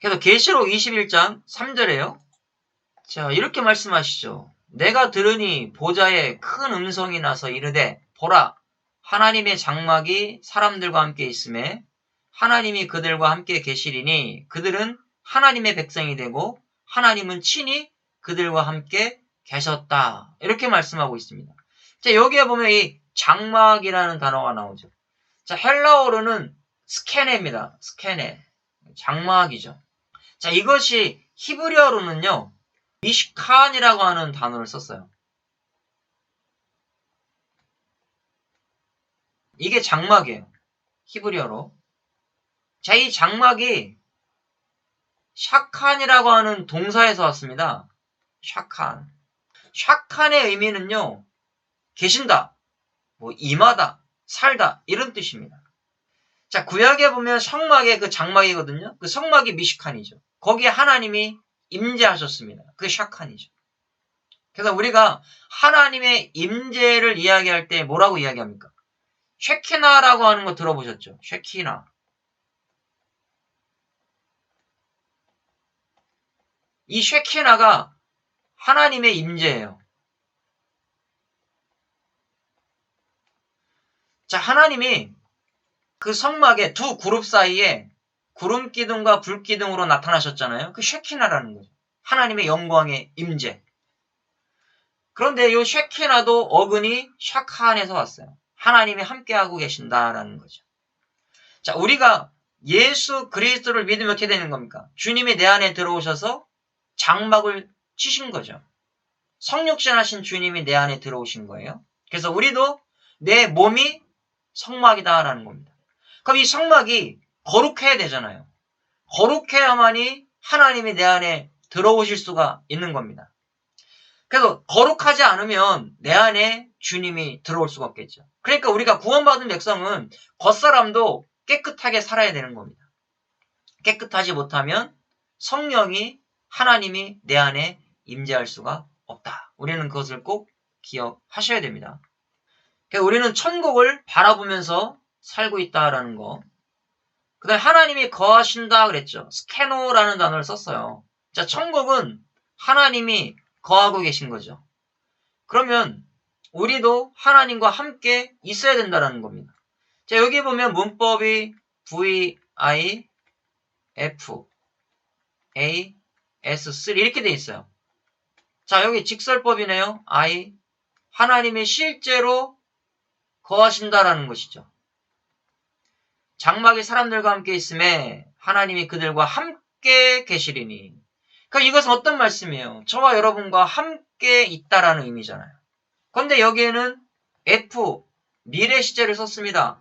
그래서 계시록 21장 3절에요. 자, 이렇게 말씀하시죠. 내가 들으니 보좌에 큰 음성이 나서 이르되 보라 하나님의 장막이 사람들과 함께 있음에 하나님이 그들과 함께 계시리니 그들은 하나님의 백성이 되고 하나님은 친히 그들과 함께 계셨다. 이렇게 말씀하고 있습니다. 자, 여기에 보면 이 장막이라는 단어가 나오죠. 자, 헬라어로는 스케네입니다. 스케네. 장막이죠. 자, 이것이 히브리어로는요. 미시칸이라고 하는 단어를 썼어요. 이게 장막이에요. 히브리어로. 자, 이 장막이 샤칸이라고 하는 동사에서 왔습니다. 샤칸. 샤칸의 의미는요. 계신다, 뭐 임하다, 살다 이런 뜻입니다. 자, 구약에 보면 성막의 그 장막이거든요. 그 성막이 미시칸이죠. 거기에 하나님이 임재하셨습니다. 그게 샤칸이죠. 그래서 우리가 하나님의 임재를 이야기할 때 뭐라고 이야기합니까? 쉐키나라고 하는 거 들어보셨죠? 쉐키나. 이 쉐키나가 하나님의 임재예요. 자, 하나님이 그 성막의 두 그룹 사이에 구름 기둥과 불 기둥으로 나타나셨잖아요. 그 쉐키나라는 거죠. 하나님의 영광의 임재. 그런데 이 쉐키나도 어근이 샤칸에서 왔어요. 하나님이 함께하고 계신다라는 거죠. 자, 우리가 예수 그리스도를 믿으면 어떻게 되는 겁니까? 주님이 내 안에 들어오셔서 장막을 치신 거죠. 성육신하신 주님이 내 안에 들어오신 거예요. 그래서 우리도 내 몸이 성막이다라는 겁니다. 그럼 이 성막이 거룩해야 되잖아요. 거룩해야만이 하나님이 내 안에 들어오실 수가 있는 겁니다. 그래서 거룩하지 않으면 내 안에 주님이 들어올 수가 없겠죠. 그러니까 우리가 구원받은 백성은 겉사람도 깨끗하게 살아야 되는 겁니다. 깨끗하지 못하면 성령이 하나님이 내 안에 임재할 수가 없다. 우리는 그것을 꼭 기억하셔야 됩니다. 그래서 우리는 천국을 바라보면서 살고 있다라는 거. 그 다음에 하나님이 거하신다 그랬죠. 스케노라는 단어를 썼어요. 자, 천국은 하나님이 거하고 계신 거죠. 그러면 우리도 하나님과 함께 있어야 된다는 겁니다. 자, 여기 보면 문법이 V-I-F A S3 이렇게 돼 있어요. 자, 여기 직설법이네요. I. 하나님이 실제로 거하신다라는 것이죠. 장막이 사람들과 함께 있음에 하나님이 그들과 함께 계시리니. 그러니까 이것은 어떤 말씀이에요? 저와 여러분과 함께 있다라는 의미잖아요. 그런데 여기에는 F, 미래 시제를 썼습니다.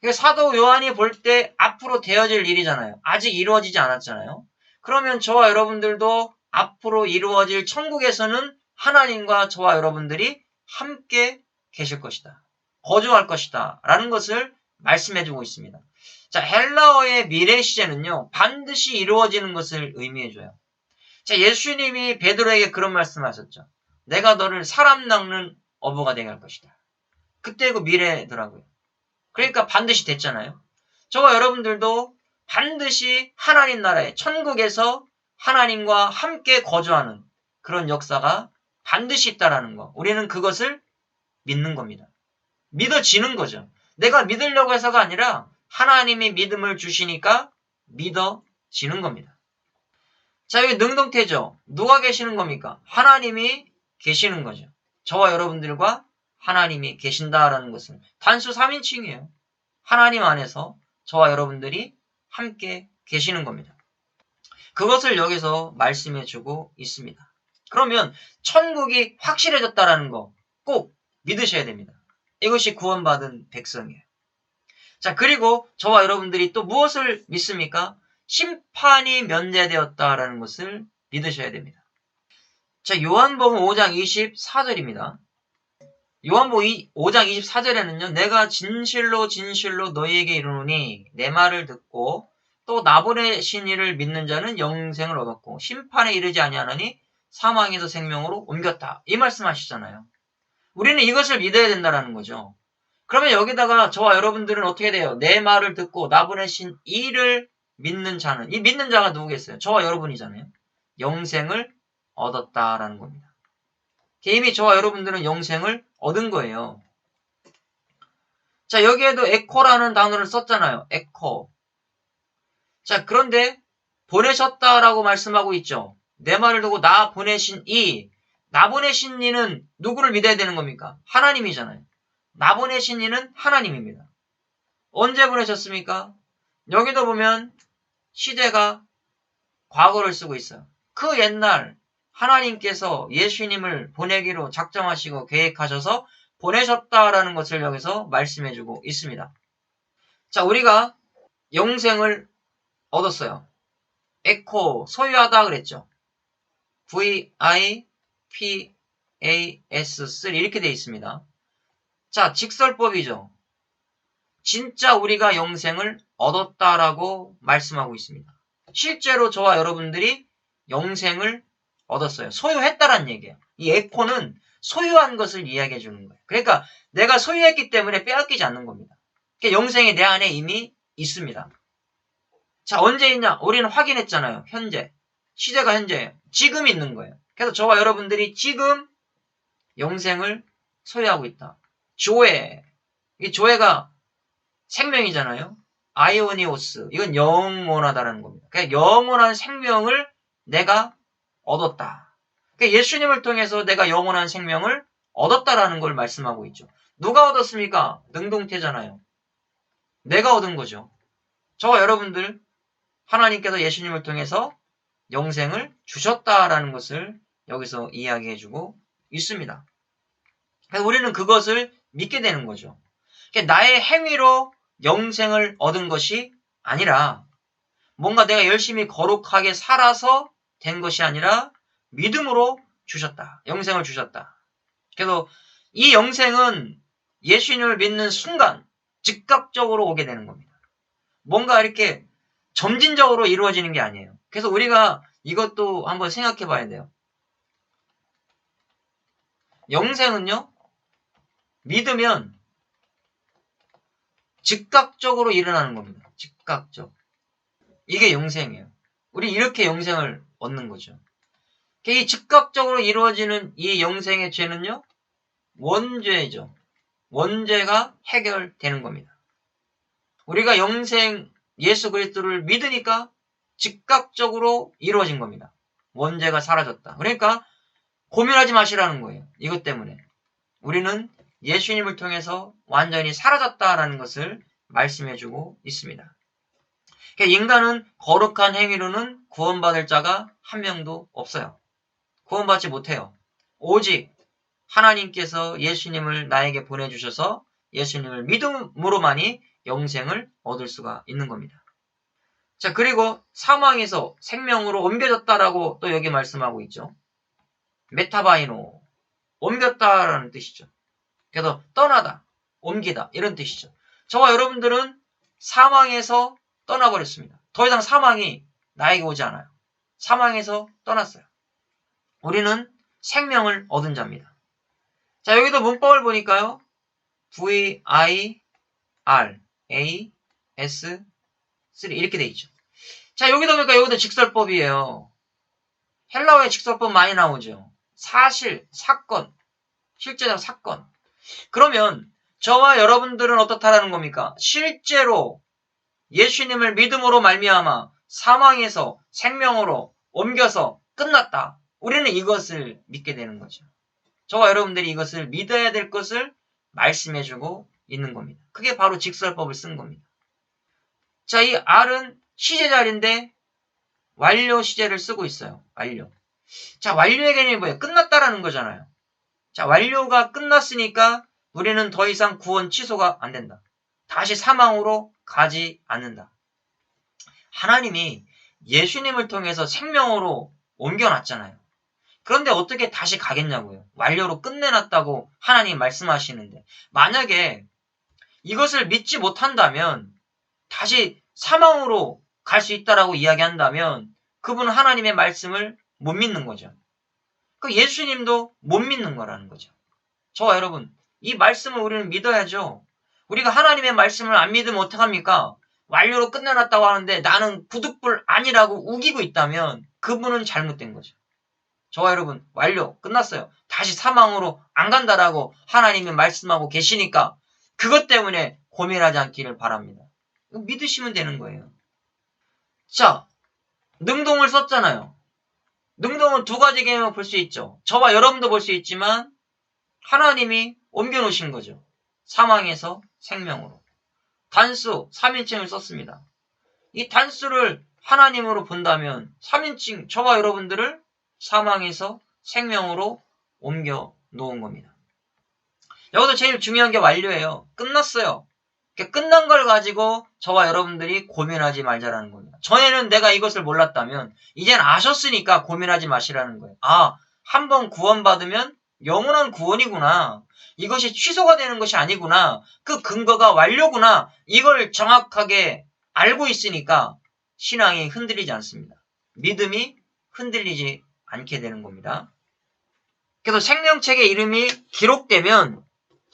그러니까 사도 요한이 볼 때 앞으로 되어질 일이잖아요. 아직 이루어지지 않았잖아요. 그러면 저와 여러분들도 앞으로 이루어질 천국에서는 하나님과 저와 여러분들이 함께 계실 것이다. 거주할 것이다. 라는 것을 말씀해주고 있습니다. 자, 헬라어의 미래 시제는요, 반드시 이루어지는 것을 의미해줘요. 자, 예수님이 베드로에게 그런 말씀을 하셨죠. 내가 너를 사람 낚는 어부가 되게 할 것이다. 그때 그 미래더라고요. 그러니까 반드시 됐잖아요. 저와 여러분들도 반드시 하나님 나라의 천국에서 하나님과 함께 거주하는 그런 역사가 반드시 있다라는 거. 우리는 그것을 믿는 겁니다. 믿어지는 거죠. 내가 믿으려고 해서가 아니라 하나님이 믿음을 주시니까 믿어지는 겁니다. 자, 여기 능동태죠. 누가 계시는 겁니까? 하나님이 계시는 거죠. 저와 여러분들과 하나님이 계신다라는 것은 단수 3인칭이에요. 하나님 안에서 저와 여러분들이 함께 계시는 겁니다. 그것을 여기서 말씀해주고 있습니다. 그러면 천국이 확실해졌다라는 거 꼭 믿으셔야 됩니다. 이것이 구원받은 백성이에요. 자, 그리고 저와 여러분들이 또 무엇을 믿습니까? 심판이 면제되었다라는 것을 믿으셔야 됩니다. 자, 요한복음 5장 24절입니다. 요한복음 5장 24절에는요. 내가 진실로 진실로 너희에게 이르노니 내 말을 듣고 또 나 보내신 이를 믿는 자는 영생을 얻었고 심판에 이르지 아니하나니 사망에서 생명으로 옮겼다. 이 말씀하시잖아요. 우리는 이것을 믿어야 된다는 거죠. 그러면 여기다가 저와 여러분들은 어떻게 돼요? 내 말을 듣고 나 보내신 이를 믿는 자는, 이 믿는 자가 누구겠어요? 저와 여러분이잖아요. 영생을 얻었다라는 겁니다. 이미 저와 여러분들은 영생을 얻은 거예요. 자, 여기에도 에코라는 단어를 썼잖아요. 에코. 자, 그런데 보내셨다라고 말씀하고 있죠. 내 말을 두고 나 보내신 이는 누구를 믿어야 되는 겁니까? 하나님이잖아요. 나 보내신 이는 하나님입니다. 언제 보내셨습니까? 여기도 보면 시대가 과거를 쓰고 있어요. 그 옛날 하나님께서 예수님을 보내기로 작정하시고 계획하셔서 보내셨다라는 것을 여기서 말씀해주고 있습니다. 자, 우리가 영생을 얻었어요. 에코, 소유하다 그랬죠. VIPAS3 이렇게 되어 있습니다. 자, 직설법이죠. 진짜 우리가 영생을 얻었다라고 말씀하고 있습니다. 실제로 저와 여러분들이 영생을 얻었어요. 소유했다란 얘기예요. 이 에코는 소유한 것을 이야기해 주는 거예요. 그러니까 내가 소유했기 때문에 빼앗기지 않는 겁니다. 그러니까 영생이 내 안에 이미 있습니다. 자, 언제 있냐? 우리는 확인했잖아요. 현재. 시제가 현재예요. 지금 있는 거예요. 그래서 저와 여러분들이 지금 영생을 소유하고 있다. 조회. 이 조회가 생명이잖아요. 아이오니오스. 이건 영원하다라는 겁니다. 그러니까 영원한 생명을 내가 얻었다. 그러니까 예수님을 통해서 내가 영원한 생명을 얻었다라는 걸 말씀하고 있죠. 누가 얻었습니까? 능동태잖아요. 내가 얻은 거죠. 저와 여러분들 하나님께서 예수님을 통해서 영생을 주셨다라는 것을 여기서 이야기해주고 있습니다. 그래서 우리는 그것을 믿게 되는 거죠. 그러니까 나의 행위로 영생을 얻은 것이 아니라 뭔가 내가 열심히 거룩하게 살아서 된 것이 아니라 믿음으로 주셨다. 영생을 주셨다. 그래서 이 영생은 예수님을 믿는 순간 즉각적으로 오게 되는 겁니다. 뭔가 이렇게 점진적으로 이루어지는 게 아니에요. 그래서 우리가 이것도 한번 생각해 봐야 돼요. 영생은요, 믿으면 즉각적으로 일어나는 겁니다. 즉각적. 이게 영생이에요. 우리 이렇게 영생을 얻는 거죠. 이 즉각적으로 이루어지는 이 영생의 죄는요, 원죄죠. 원죄가 해결되는 겁니다. 우리가 영생 예수 그리스도를 믿으니까 즉각적으로 이루어진 겁니다. 원죄가 사라졌다. 그러니까 고민하지 마시라는 거예요. 이것 때문에. 우리는 예수님을 통해서 완전히 사라졌다라는 것을 말씀해주고 있습니다. 그러니까 인간은 거룩한 행위로는 구원받을 자가 한 명도 없어요. 구원받지 못해요. 오직 하나님께서 예수님을 나에게 보내주셔서 예수님을 믿음으로만이 영생을 얻을 수가 있는 겁니다. 자, 그리고 사망에서 생명으로 옮겨졌다라고 또 여기 말씀하고 있죠. 메타바이노, 옮겼다라는 뜻이죠. 그래서 떠나다, 옮기다 이런 뜻이죠. 저와 여러분들은 사망에서 떠나버렸습니다. 더 이상 사망이 나에게 오지 않아요. 사망에서 떠났어요. 우리는 생명을 얻은 자입니다. 자, 여기도 문법을 보니까요. VIRAS3 이렇게 돼 있죠. 자, 여기도 보니까 여기도 직설법이에요. 헬라어의 직설법 많이 나오죠. 사실, 사건, 실제적 사건. 그러면 저와 여러분들은 어떻다라는 겁니까? 실제로 예수님을 믿음으로 말미암아 사망에서 생명으로 옮겨서 끝났다. 우리는 이것을 믿게 되는 거죠. 저와 여러분들이 이것을 믿어야 될 것을 말씀해주고 있는 겁니다. 그게 바로 직설법을 쓴 겁니다. 자, 이 R은 시제 자리인데 완료 시제를 쓰고 있어요. 완료. 자, 완료의 개념이 뭐예요? 끝났다라는 거잖아요. 자, 완료가 끝났으니까 우리는 더 이상 구원 취소가 안 된다. 다시 사망으로 가지 않는다. 하나님이 예수님을 통해서 생명으로 옮겨놨잖아요. 그런데 어떻게 다시 가겠냐고요. 완료로 끝내놨다고 하나님 말씀하시는데 만약에 이것을 믿지 못한다면 다시 사망으로 갈 수 있다라고 이야기한다면 그분은 하나님의 말씀을 못 믿는 거죠. 그 예수님도 못 믿는 거라는 거죠. 저와 여러분, 이 말씀을 우리는 믿어야죠. 우리가 하나님의 말씀을 안 믿으면 어떡합니까? 완료로 끝내놨다고 하는데 나는 부득불 아니라고 우기고 있다면 그분은 잘못된 거죠. 저와 여러분 완료 끝났어요. 다시 사망으로 안 간다라고 하나님이 말씀하고 계시니까 그것 때문에 고민하지 않기를 바랍니다. 믿으시면 되는 거예요. 자, 능동을 썼잖아요. 능동은 두 가지 개념을 볼 수 있죠. 저와 여러분도 볼 수 있지만 하나님이 옮겨놓으신 거죠. 사망에서 생명으로. 단수 3인칭을 썼습니다. 이 단수를 하나님으로 본다면 3인칭 저와 여러분들을 사망에서 생명으로 옮겨 놓은 겁니다. 여기서 제일 중요한 게 완료예요. 끝났어요. 끝난 걸 가지고 저와 여러분들이 고민하지 말자라는 겁니다. 전에는 내가 이것을 몰랐다면 이젠 아셨으니까 고민하지 마시라는 거예요. 아, 한번 구원받으면 영원한 구원이구나. 이것이 취소가 되는 것이 아니구나. 그 근거가 완료구나. 이걸 정확하게 알고 있으니까 신앙이 흔들리지 않습니다. 믿음이 흔들리지 않게 되는 겁니다. 그래서 생명책의 이름이 기록되면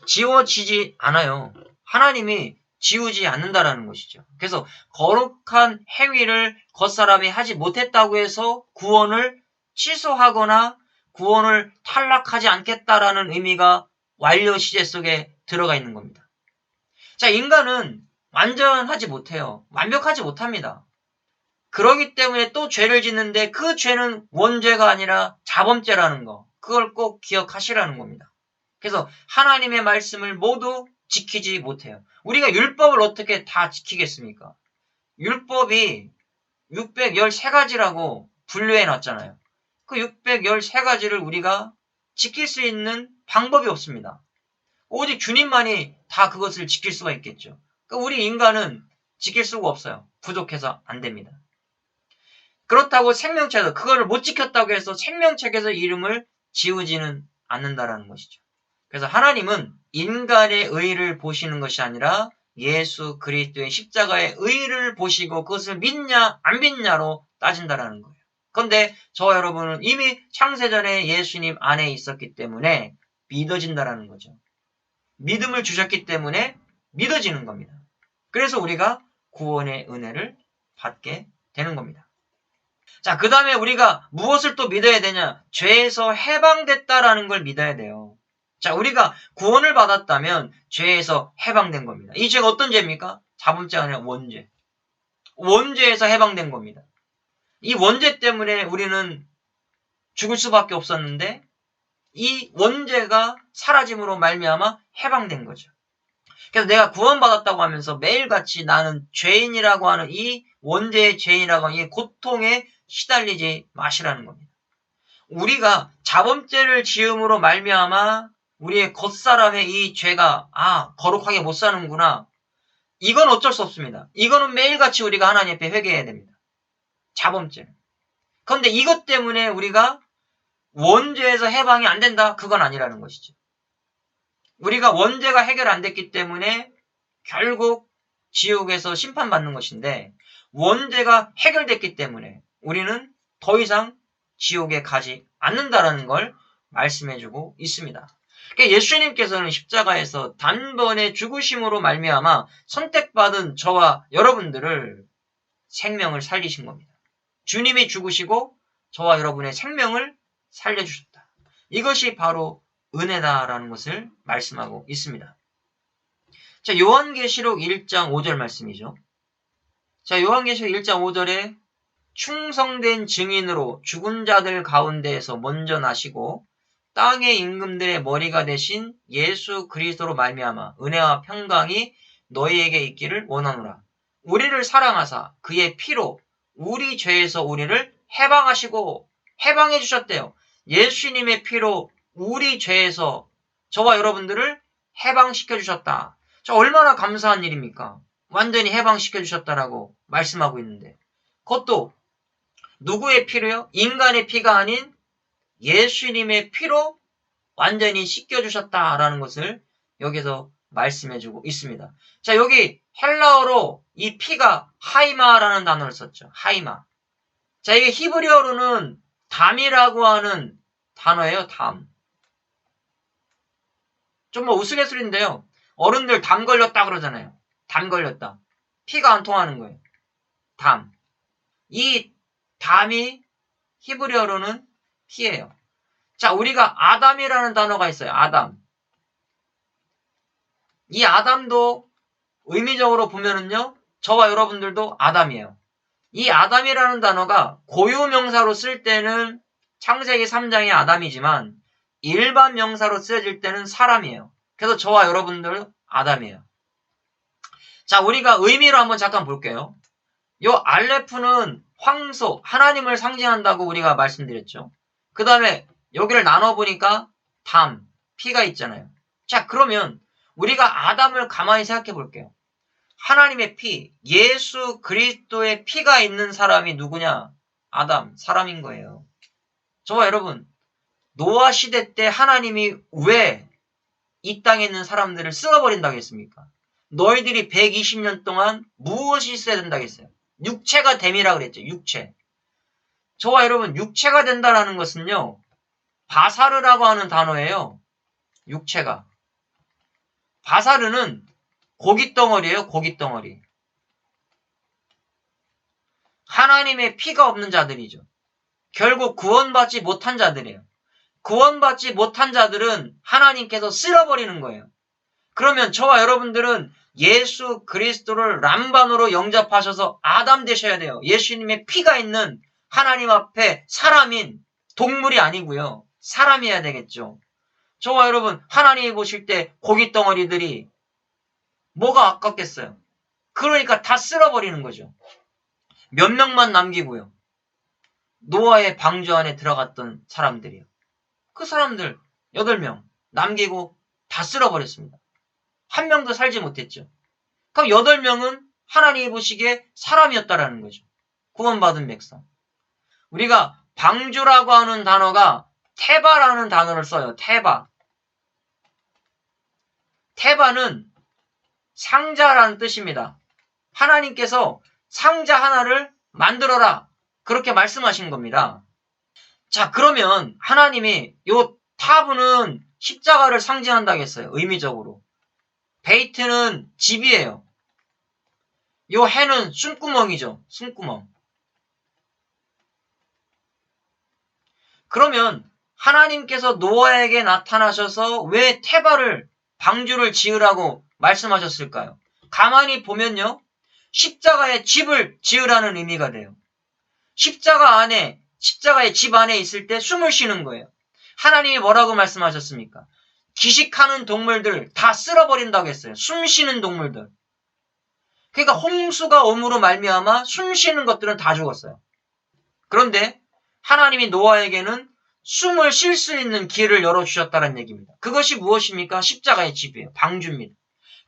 지워지지 않아요. 하나님이 지우지 않는다라는 것이죠. 그래서 거룩한 행위를 겉사람이 하지 못했다고 해서 구원을 취소하거나 구원을 탈락하지 않겠다라는 의미가 완료 시제 속에 들어가 있는 겁니다. 자, 인간은 완전하지 못해요. 완벽하지 못합니다. 그러기 때문에 또 죄를 짓는데 그 죄는 원죄가 아니라 자범죄라는 거. 그걸 꼭 기억하시라는 겁니다. 그래서 하나님의 말씀을 모두 지키지 못해요. 우리가 율법을 어떻게 다 지키겠습니까? 율법이 613가지라고 분류해 놨잖아요. 그 613가지를 우리가 지킬 수 있는 방법이 없습니다. 오직 주님만이 다 그것을 지킬 수가 있겠죠. 그러니까 우리 인간은 지킬 수가 없어요. 부족해서 안 됩니다. 그렇다고 생명책에서 그거를 못 지켰다고 해서 생명책에서 이름을 지우지는 않는다라는 것이죠. 그래서 하나님은 인간의 의를 보시는 것이 아니라 예수 그리스도의 십자가의 의를 보시고 그것을 믿냐 안 믿냐로 따진다라는 거예요. 그런데 저와 여러분은 이미 창세전에 예수님 안에 있었기 때문에 믿어진다라는 거죠. 믿음을 주셨기 때문에 믿어지는 겁니다. 그래서 우리가 구원의 은혜를 받게 되는 겁니다. 자, 그 다음에 우리가 무엇을 또 믿어야 되냐? 죄에서 해방됐다라는 걸 믿어야 돼요. 자, 우리가 구원을 받았다면 죄에서 해방된 겁니다. 이 죄가 어떤 죄입니까? 자범죄가 아니라 원죄. 원죄에서 해방된 겁니다. 이 원죄 때문에 우리는 죽을 수밖에 없었는데 이 원죄가 사라짐으로 말미암아 해방된 거죠. 그래서 내가 구원받았다고 하면서 매일같이 나는 죄인이라고 하는 이 원죄의 죄인이라고 하는 이 고통에 시달리지 마시라는 겁니다. 우리가 자범죄를 지음으로 말미암아 우리의 겉사람의 이 죄가 거룩하게 못 사는구나. 이건 어쩔 수 없습니다. 이거는 매일같이 우리가 하나님 앞에 회개해야 됩니다. 자범죄. 그런데 이것 때문에 우리가 원죄에서 해방이 안 된다? 그건 아니라는 것이죠. 우리가 원죄가 해결 안 됐기 때문에 결국 지옥에서 심판받는 것인데 원죄가 해결됐기 때문에 우리는 더 이상 지옥에 가지 않는다라는 걸 말씀해주고 있습니다. 그러니까 예수님께서는 십자가에서 단번에 죽으심으로 말미암아 선택받은 저와 여러분들을 생명을 살리신 겁니다. 주님이 죽으시고 저와 여러분의 생명을 살려주셨다. 이것이 바로 은혜다라는 것을 말씀하고 있습니다. 자, 요한계시록 1장 5절 말씀이죠. 자, 요한계시록 1장 5절에 충성된 증인으로 죽은 자들 가운데에서 먼저 나시고 땅의 임금들의 머리가 되신 예수 그리스도로 말미암아 은혜와 평강이 너희에게 있기를 원하노라. 우리를 사랑하사 그의 피로 우리 죄에서 우리를 해방하시고 해방해 주셨대요. 예수님의 피로 우리 죄에서 저와 여러분들을 해방시켜 주셨다. 저 얼마나 감사한 일입니까? 완전히 해방시켜 주셨다라고 말씀하고 있는데 그것도 누구의 피로요? 인간의 피가 아닌 예수님의 피로 완전히 씻겨주셨다라는 것을 여기서 말씀해주고 있습니다. 자, 여기 헬라어로 이 피가 하이마라는 단어를 썼죠. 하이마. 자, 이게 히브리어로는 담이라고 하는 단어예요. 담. 좀 우스갯소리인데요. 어른들 담 걸렸다 그러잖아요. 담 걸렸다. 피가 안 통하는 거예요. 담. 이 담이 히브리어로는 피예요. 자, 우리가 아담이라는 단어가 있어요. 아담. 이 아담도 의미적으로 보면은요, 저와 여러분들도 아담이에요. 이 아담이라는 단어가 고유명사로 쓸 때는 창세기 3장의 아담이지만 일반 명사로 쓰여질 때는 사람이에요. 그래서 저와 여러분들 아담이에요. 자, 우리가 의미로 한번 잠깐 볼게요. 요 알레프는 황소, 하나님을 상징한다고 우리가 말씀드렸죠. 그 다음에 여기를 나눠보니까 담, 피가 있잖아요. 자, 그러면 우리가 아담을 가만히 생각해 볼게요. 하나님의 피, 예수 그리스도의 피가 있는 사람이 누구냐? 아담, 사람인 거예요. 저와 여러분, 노아 시대 때 하나님이 왜 이 땅에 있는 사람들을 쓸어버린다고 했습니까? 너희들이 120년 동안 무엇이 있어야 된다고 했어요? 육체가 됨이라 그랬죠. 육체. 저와 여러분, 육체가 된다라는 것은요, 바사르라고 하는 단어예요. 육체가. 바사르는 고깃덩어리예요. 고깃덩어리. 하나님의 피가 없는 자들이죠. 결국 구원받지 못한 자들이에요. 구원받지 못한 자들은 하나님께서 쓸어버리는 거예요. 그러면 저와 여러분들은 예수 그리스도를 람반으로 영접하셔서 아담 되셔야 돼요. 예수님의 피가 있는 하나님 앞에 사람인 동물이 아니고요. 사람이어야 되겠죠. 저와 여러분, 하나님이 보실 때 고깃덩어리들이 뭐가 아깝겠어요? 그러니까 다 쓸어버리는 거죠. 몇 명만 남기고요. 노아의 방주 안에 들어갔던 사람들이요. 그 사람들 8명 남기고 다 쓸어버렸습니다. 한 명도 살지 못했죠. 그럼 8명은 하나님이 보시기에 사람이었다라는 거죠. 구원받은 백성. 우리가 방주라고 하는 단어가 테바라는 단어를 써요. 테바. 테바는 상자라는 뜻입니다. 하나님께서 상자 하나를 만들어라. 그렇게 말씀하신 겁니다. 자, 그러면 하나님이 요 타브는 십자가를 상징한다고 했어요. 의미적으로. 베이트는 집이에요. 요 해는 숨구멍이죠. 숨구멍. 그러면 하나님께서 노아에게 나타나셔서 왜 테바를 방주를 지으라고 말씀하셨을까요? 가만히 보면요. 십자가에 집을 지으라는 의미가 돼요. 십자가의 집 안에 있을 때 숨을 쉬는 거예요. 하나님이 뭐라고 말씀하셨습니까? 기식하는 동물들 다 쓸어버린다고 했어요. 숨 쉬는 동물들. 그러니까 홍수가 옴으로 말미암아 숨 쉬는 것들은 다 죽었어요. 그런데 하나님이 노아에게는 숨을 쉴 수 있는 길을 열어주셨다는 얘기입니다. 그것이 무엇입니까? 십자가의 집이에요. 방주입니다.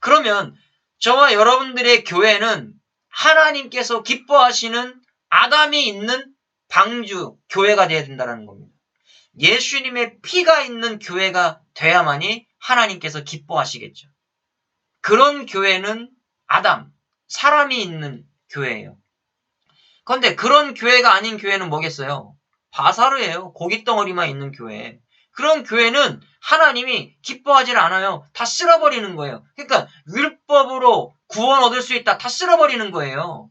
그러면 저와 여러분들의 교회는 하나님께서 기뻐하시는 아담이 있는 방주, 교회가 되어야 된다는 겁니다. 예수님의 피가 있는 교회가 돼야만이 하나님께서 기뻐하시겠죠. 그런 교회는 아담, 사람이 있는 교회예요. 그런데 그런 교회가 아닌 교회는 뭐겠어요? 바사르예요. 고깃덩어리만 있는 교회. 그런 교회는 하나님이 기뻐하지 않아요. 다 쓸어버리는 거예요. 그러니까 율법으로 구원 얻을 수 있다. 다 쓸어버리는 거예요.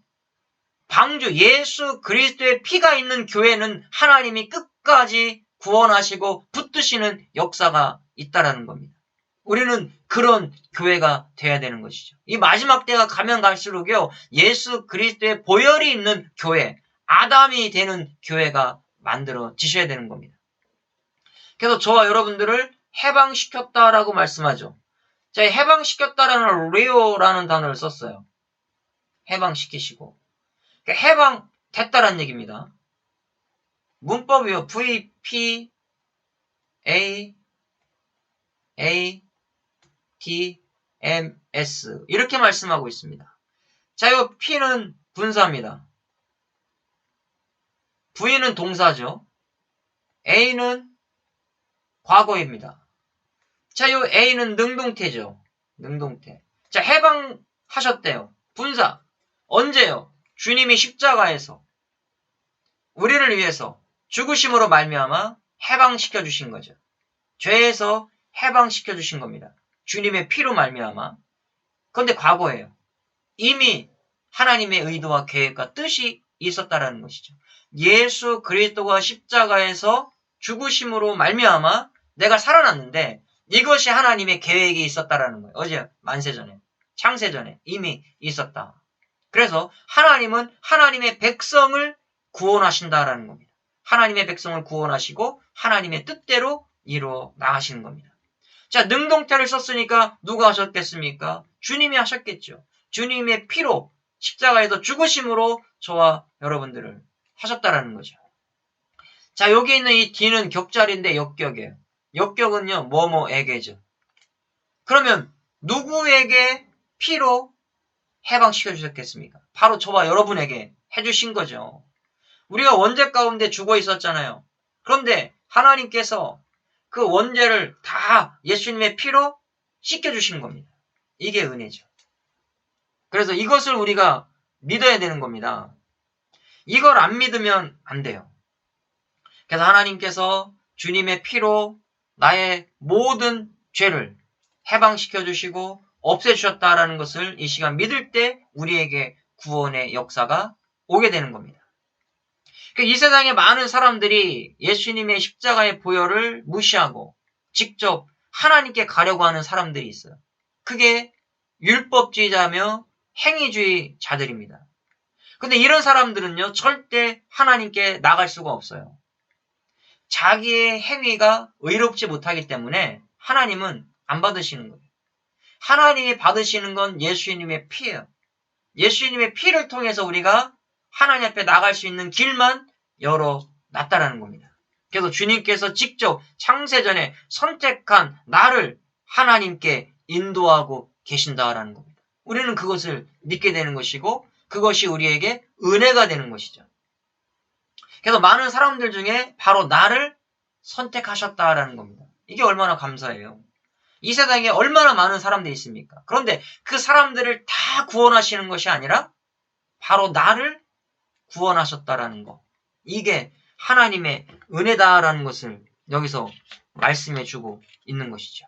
방주, 예수 그리스도의 피가 있는 교회는 하나님이 끝까지 구원하시고 붙드시는 역사가 있다라는 겁니다. 우리는 그런 교회가 돼야 되는 것이죠. 이 마지막 때가 가면 갈수록요, 예수 그리스도의 보혈이 있는 교회, 아담이 되는 교회가 만들어지셔야 되는 겁니다. 그래서 저와 여러분들을 해방시켰다라고 말씀하죠. 제가 해방시켰다라는 리오라는 단어를 썼어요. 해방시키시고. 해방됐다라는 얘기입니다. 문법이요. V, P, A, A, T, M, S. 이렇게 말씀하고 있습니다. 자, 이 P는 분사입니다. V는 동사죠. A는 과거입니다. 자, 이 A는 능동태죠. 능동태. 자, 해방하셨대요. 분사. 언제요? 주님이 십자가에서 우리를 위해서 죽으심으로 말미암아 해방시켜 주신 거죠. 죄에서 해방시켜 주신 겁니다. 주님의 피로 말미암아. 그런데 과거예요. 이미 하나님의 의도와 계획과 뜻이 있었다라는 것이죠. 예수 그리스도가 십자가에서 죽으심으로 말미암아 내가 살아났는데 이것이 하나님의 계획이 있었다라는 거예요. 어제 만세전에, 창세전에 이미 있었다. 그래서 하나님은 하나님의 백성을 구원하신다라는 겁니다. 하나님의 백성을 구원하시고 하나님의 뜻대로 이루어 나가시는 겁니다. 자, 능동태를 썼으니까 누가 하셨겠습니까? 주님이 하셨겠죠. 주님의 피로 십자가에서 죽으심으로 저와 여러분들을 하셨다라는 거죠. 자, 여기 있는 이 D는 격자리인데 역격이에요. 역격은요, 뭐뭐에게죠. 그러면 누구에게 피로 해방시켜 주셨겠습니까? 바로 저와 여러분에게 해주신 거죠. 우리가 원죄 가운데 죽어 있었잖아요. 그런데 하나님께서 그 원죄를 다 예수님의 피로 씻겨주신 겁니다. 이게 은혜죠. 그래서 이것을 우리가 믿어야 되는 겁니다. 이걸 안 믿으면 안 돼요. 그래서 하나님께서 주님의 피로 나의 모든 죄를 해방시켜 주시고 없애주셨다라는 것을 이 시간 믿을 때 우리에게 구원의 역사가 오게 되는 겁니다. 이 세상에 많은 사람들이 예수님의 십자가의 보혈을 무시하고 직접 하나님께 가려고 하는 사람들이 있어요. 그게 율법주의자며 행위주의자들입니다. 근데 이런 사람들은요, 절대 하나님께 나갈 수가 없어요. 자기의 행위가 의롭지 못하기 때문에 하나님은 안 받으시는 거예요. 하나님이 받으시는 건 예수님의 피예요. 예수님의 피를 통해서 우리가 하나님 앞에 나갈 수 있는 길만 열어놨다라는 겁니다. 그래서 주님께서 직접 창세전에 선택한 나를 하나님께 인도하고 계신다라는 겁니다. 우리는 그것을 믿게 되는 것이고 그것이 우리에게 은혜가 되는 것이죠. 그래서 많은 사람들 중에 바로 나를 선택하셨다라는 겁니다. 이게 얼마나 감사해요. 이 세상에 얼마나 많은 사람들이 있습니까? 그런데 그 사람들을 다 구원하시는 것이 아니라 바로 나를 구원하셨다라는 것. 이게 하나님의 은혜다라는 것을 여기서 말씀해 주고 있는 것이죠.